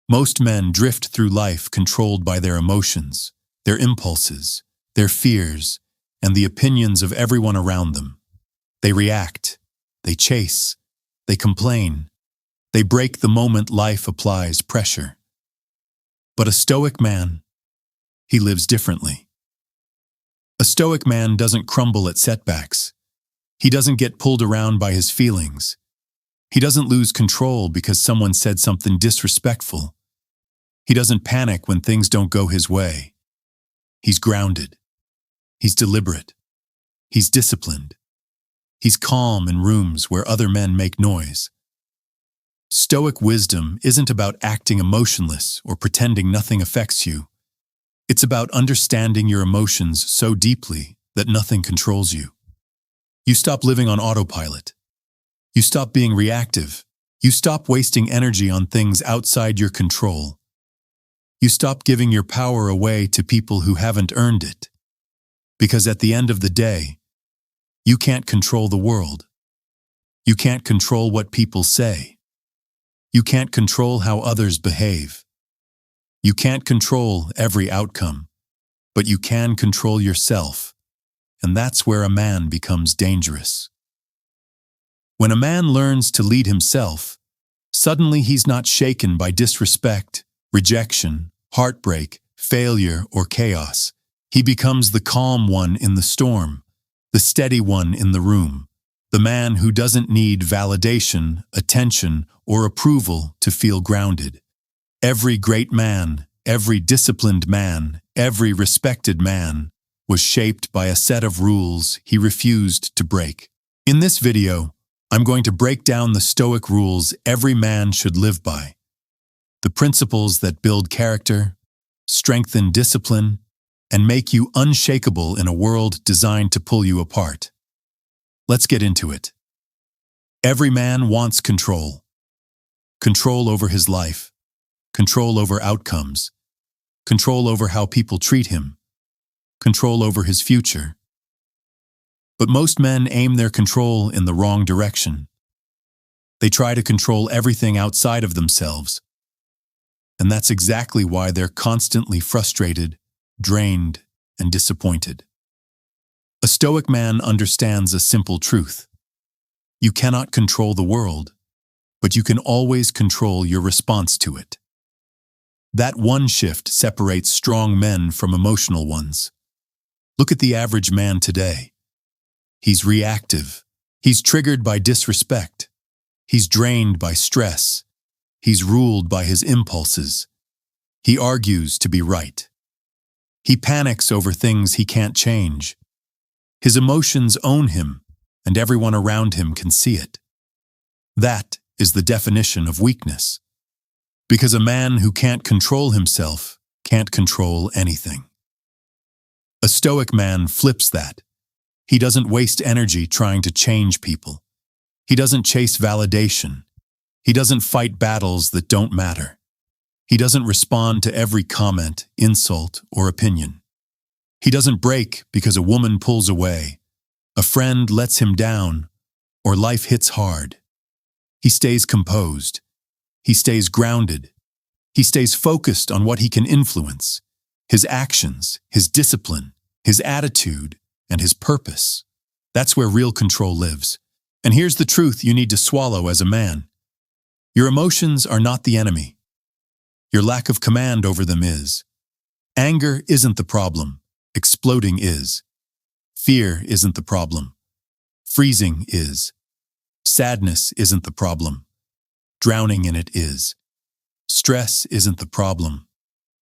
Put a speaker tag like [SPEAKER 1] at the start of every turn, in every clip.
[SPEAKER 1] Most men drift through life controlled by their emotions, their impulses, their fears, and the opinions of everyone around them. They react, they chase, they complain, they break the moment life applies pressure. But a Stoic man, he lives differently. A Stoic man doesn't crumble at setbacks. He doesn't get pulled around by his feelings. He doesn't lose control because someone said something disrespectful. He doesn't panic when things don't go his way. He's grounded. He's deliberate. He's disciplined. He's calm in rooms where other men make noise. Stoic wisdom isn't about acting emotionless or pretending nothing affects you. It's about understanding your emotions so deeply that nothing controls you. You stop living on autopilot. You stop being reactive. You stop wasting energy on things outside your control. You stop giving your power away to people who haven't earned it. Because at the end of the day, you can't control the world. You can't control what people say. You can't control how others behave. You can't control every outcome, but you can control yourself, and that's where a man becomes dangerous. When a man learns to lead himself, suddenly he's not shaken by disrespect, rejection, heartbreak, failure, or chaos. He becomes the calm one in the storm, the steady one in the room, the man who doesn't need validation, attention, or approval to feel grounded. Every great man, every disciplined man, every respected man was shaped by a set of rules he refused to break. In this video, I'm going to break down the Stoic rules every man should live by. The principles that build character, strengthen discipline, and make you unshakable in a world designed to pull you apart. Let's get into it. Every man wants control. Control over his life, control over outcomes, control over how people treat him, control over his future. But most men aim their control in the wrong direction. They try to control everything outside of themselves. And that's exactly why they're constantly frustrated, drained, and disappointed. A Stoic man understands a simple truth. You cannot control the world, but you can always control your response to it. That one shift separates strong men from emotional ones. Look at the average man today. He's reactive. He's triggered by disrespect. He's drained by stress. He's ruled by his impulses. He argues to be right. He panics over things he can't change. His emotions own him, and everyone around him can see it. That is the definition of weakness. Because a man who can't control himself can't control anything. A Stoic man flips that. He doesn't waste energy trying to change people. He doesn't chase validation. He doesn't fight battles that don't matter. He doesn't respond to every comment, insult, or opinion. He doesn't break because a woman pulls away, a friend lets him down, or life hits hard. He stays composed. He stays grounded. He stays focused on what he can influence, his actions, his discipline, his attitude, and his purpose. That's where real control lives. And here's the truth you need to swallow as a man. Your emotions are not the enemy. Your lack of command over them is. Anger isn't the problem. Exploding is. Fear isn't the problem. Freezing is. Sadness isn't the problem. Drowning in it is. Stress isn't the problem.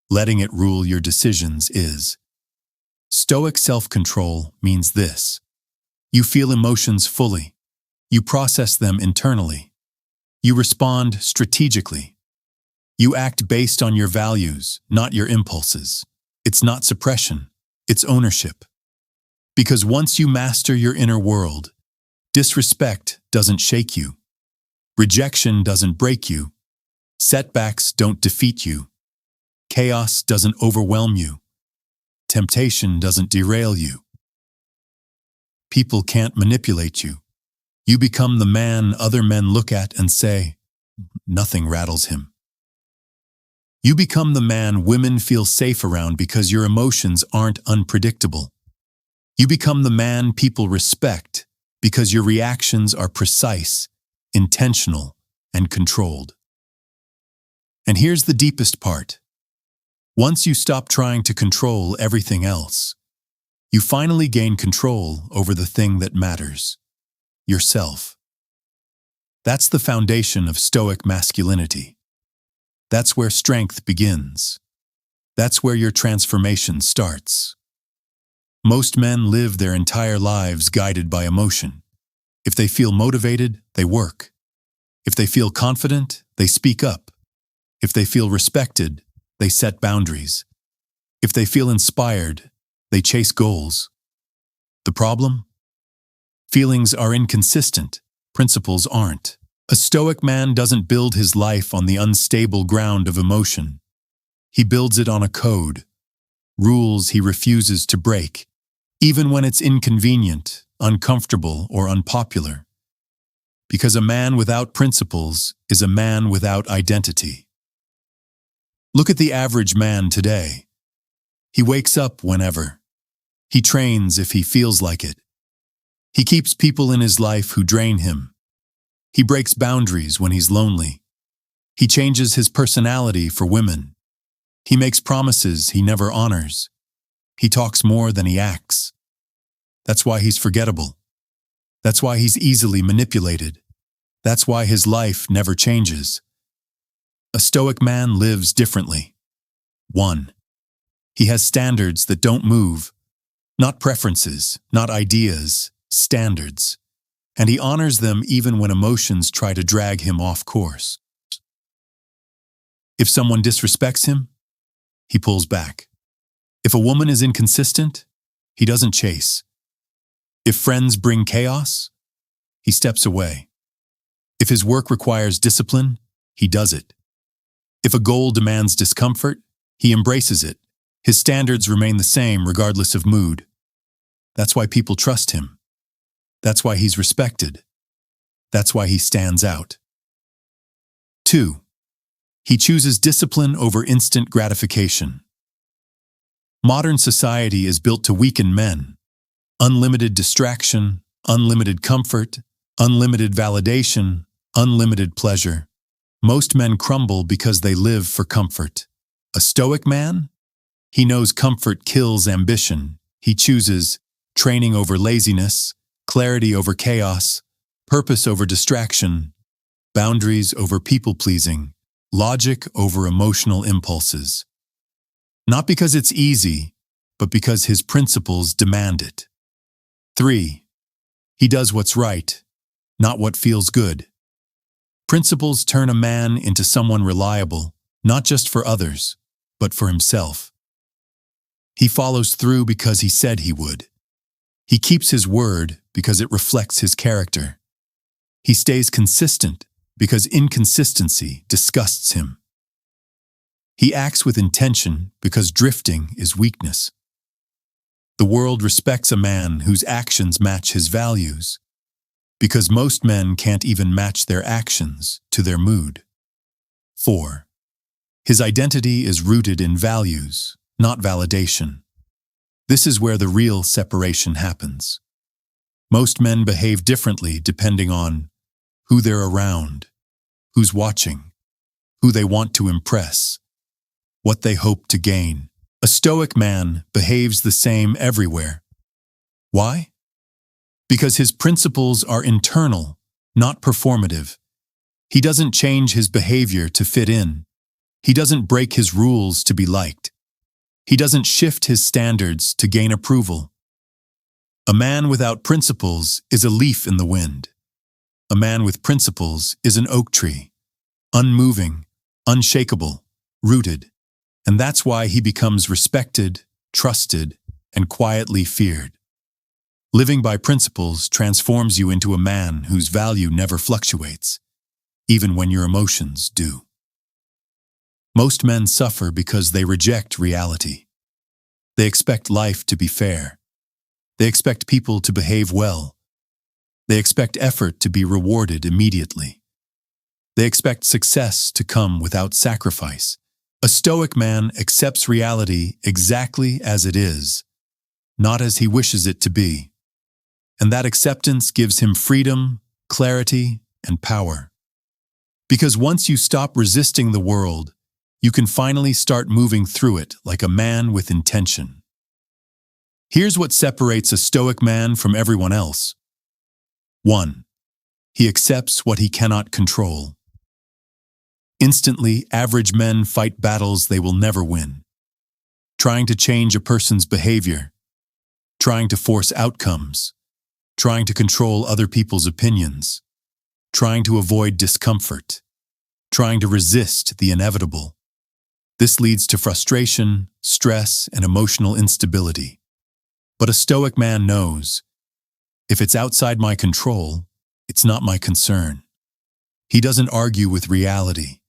[SPEAKER 1] Letting it rule your decisions is. Stoic self-control means this. You feel emotions fully. You process them internally. You respond strategically. You act based on your values, not your impulses. It's not suppression. It's ownership. Because once you master your inner world, disrespect doesn't shake you. Rejection doesn't break you. Setbacks don't defeat you. Chaos doesn't overwhelm you. Temptation doesn't derail you. People can't manipulate you. You become the man other men look at and say, nothing rattles him. You become the man women feel safe around because your emotions aren't unpredictable. You become the man people respect because your reactions are precise, intentional, and controlled. And here's the deepest part. Once you stop trying to control everything else, you finally gain control over the thing that matters, yourself. That's the foundation of Stoic masculinity. That's where strength begins. That's where your transformation starts. Most men live their entire lives guided by emotion. If they feel motivated, they work. If they feel confident, they speak up. If they feel respected, they set boundaries. If they feel inspired, they chase goals. The problem? Feelings are inconsistent. Principles aren't. A Stoic man doesn't build his life on the unstable ground of emotion. He builds it on a code, rules he refuses to break, even when it's inconvenient, uncomfortable, or unpopular. Because a man without principles is a man without identity. Look at the average man today. He wakes up whenever. He trains if he feels like it. He keeps people in his life who drain him. He breaks boundaries when he's lonely. He changes his personality for women. He makes promises he never honors. He talks more than he acts. That's why he's forgettable. That's why he's easily manipulated. That's why his life never changes. A Stoic man lives differently. 1. He has standards that don't move. Not preferences, not ideas, standards. And he honors them even when emotions try to drag him off course. If someone disrespects him, he pulls back. If a woman is inconsistent, he doesn't chase. If friends bring chaos, he steps away. If his work requires discipline, he does it. If a goal demands discomfort, he embraces it. His standards remain the same regardless of mood. That's why people trust him. That's why he's respected. That's why he stands out. 2. He chooses discipline over instant gratification. Modern society is built to weaken men. Unlimited distraction, unlimited comfort, unlimited validation, unlimited pleasure. Most men crumble because they live for comfort. A Stoic man? He knows comfort kills ambition. He chooses training over laziness, clarity over chaos, purpose over distraction, boundaries over people-pleasing, logic over emotional impulses. Not because it's easy, but because his principles demand it. 3. He does what's right, not what feels good. Principles turn a man into someone reliable, not just for others, but for himself. He follows through because he said he would. He keeps his word because it reflects his character. He stays consistent because inconsistency disgusts him. He acts with intention because drifting is weakness. The world respects a man whose actions match his values, because most men can't even match their actions to their mood. 4. His identity is rooted in values, not validation. This is where the real separation happens. Most men behave differently depending on who they're around, who's watching, who they want to impress, what they hope to gain. A Stoic man behaves the same everywhere. Why? Because his principles are internal, not performative. He doesn't change his behavior to fit in. He doesn't break his rules to be liked. He doesn't shift his standards to gain approval. A man without principles is a leaf in the wind. A man with principles is an oak tree, unmoving, unshakable, rooted. And that's why he becomes respected, trusted, and quietly feared. Living by principles transforms you into a man whose value never fluctuates, even when your emotions do. Most men suffer because they reject reality. They expect life to be fair. They expect people to behave well. They expect effort to be rewarded immediately. They expect success to come without sacrifice. A Stoic man accepts reality exactly as it is, not as he wishes it to be. And that acceptance gives him freedom, clarity, and power. Because once you stop resisting the world, you can finally start moving through it like a man with intention. Here's what separates a Stoic man from everyone else. 1. He accepts what he cannot control. Instantly, average men fight battles they will never win. Trying to change a person's behavior, trying to force outcomes, trying to control other people's opinions, trying to avoid discomfort, trying to resist the inevitable. This leads to frustration, stress, and emotional instability. But a Stoic man knows, if it's outside my control, it's not my concern. He doesn't argue with reality.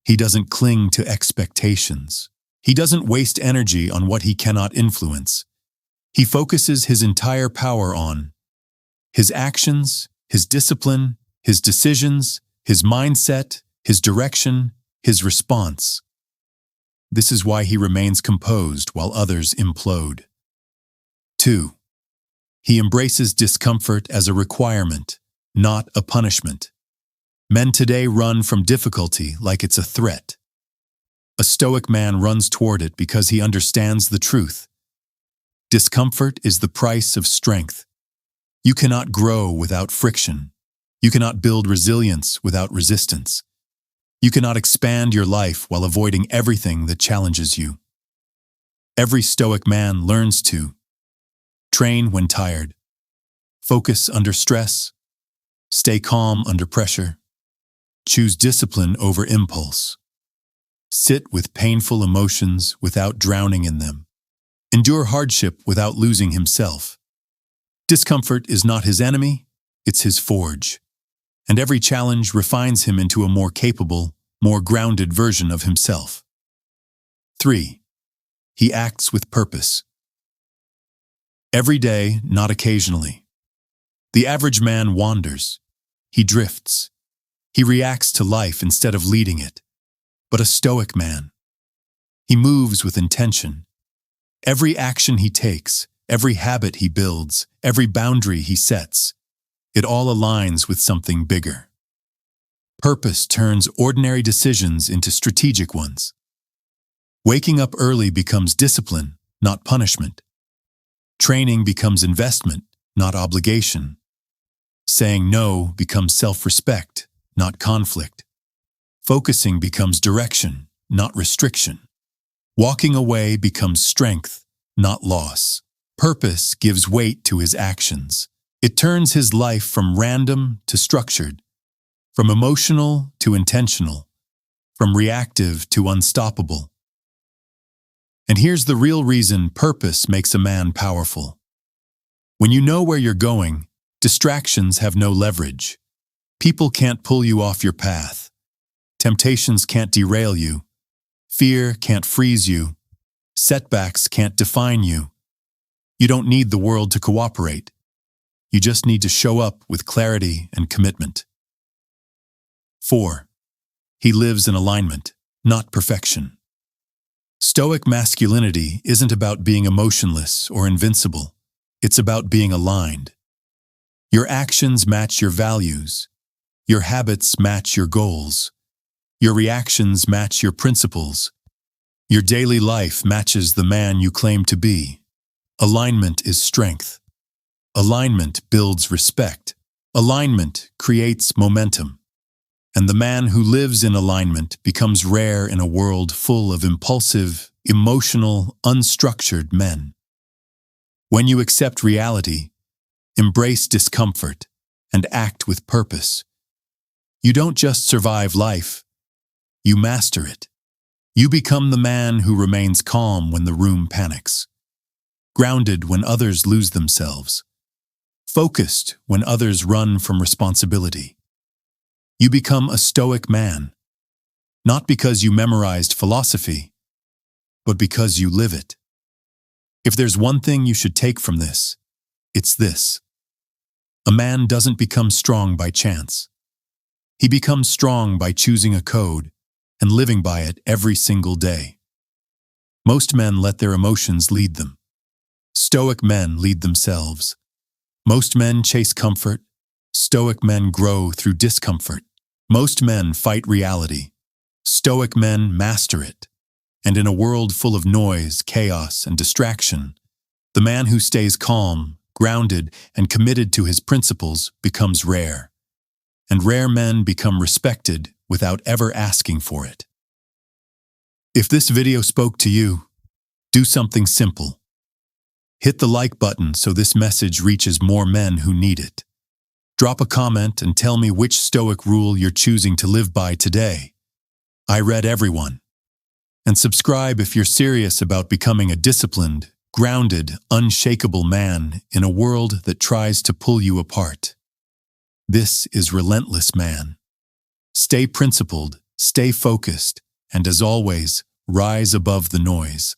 [SPEAKER 1] He doesn't cling to expectations. He doesn't waste energy on what he cannot influence. He focuses his entire power on his actions, his discipline, his decisions, his mindset, his direction, his response. This is why he remains composed while others implode. 2. He embraces discomfort as a requirement, not a punishment. Men today run from difficulty like it's a threat. A Stoic man runs toward it because he understands the truth. Discomfort is the price of strength. You cannot grow without friction. You cannot build resilience without resistance. You cannot expand your life while avoiding everything that challenges you. Every Stoic man learns to train when tired, focus under stress, stay calm under pressure, choose discipline over impulse, sit with painful emotions without drowning in them, endure hardship without losing himself. Discomfort is not his enemy, it's his forge. And every challenge refines him into a more capable, more grounded version of himself. 3. He acts with purpose. Every day, not occasionally. The average man wanders. He drifts. He reacts to life instead of leading it. But a Stoic man, he moves with intention. Every action he takes, every habit he builds, every boundary he sets, it all aligns with something bigger. Purpose turns ordinary decisions into strategic ones. Waking up early becomes discipline, not punishment. Training becomes investment, not obligation. Saying no becomes self-respect, not conflict. Focusing becomes direction, not restriction. Walking away becomes strength, not loss. Purpose gives weight to his actions. It turns his life from random to structured, from emotional to intentional, from reactive to unstoppable. And here's the real reason purpose makes a man powerful. When you know where you're going, distractions have no leverage. People can't pull you off your path. Temptations can't derail you. Fear can't freeze you. Setbacks can't define you. You don't need the world to cooperate. You just need to show up with clarity and commitment. 4. He lives in alignment, not perfection. Stoic masculinity isn't about being emotionless or invincible. It's about being aligned. Your actions match your values. Your habits match your goals. Your reactions match your principles. Your daily life matches the man you claim to be. Alignment is strength. Alignment builds respect. Alignment creates momentum. And the man who lives in alignment becomes rare in a world full of impulsive, emotional, unstructured men. When you accept reality, embrace discomfort, and act with purpose, you don't just survive life, you master it. You become the man who remains calm when the room panics, grounded when others lose themselves, focused when others run from responsibility. You become a Stoic man, not because you memorized philosophy, but because you live it. If there's one thing you should take from this, it's this. A man doesn't become strong by chance. He becomes strong by choosing a code, and living by it every single day. Most men let their emotions lead them. Stoic men lead themselves. Most men chase comfort. Stoic men grow through discomfort. Most men fight reality. Stoic men master it. And in a world full of noise, chaos, and distraction, the man who stays calm, grounded, and committed to his principles becomes rare. And rare men become respected without ever asking for it. If this video spoke to you, do something simple. Hit the like button so this message reaches more men who need it. Drop a comment and tell me which Stoic rule you're choosing to live by today. I read everyone. And subscribe if you're serious about becoming a disciplined, grounded, unshakable man in a world that tries to pull you apart. This is Relentless Man. Stay principled, stay focused, and as always, rise above the noise.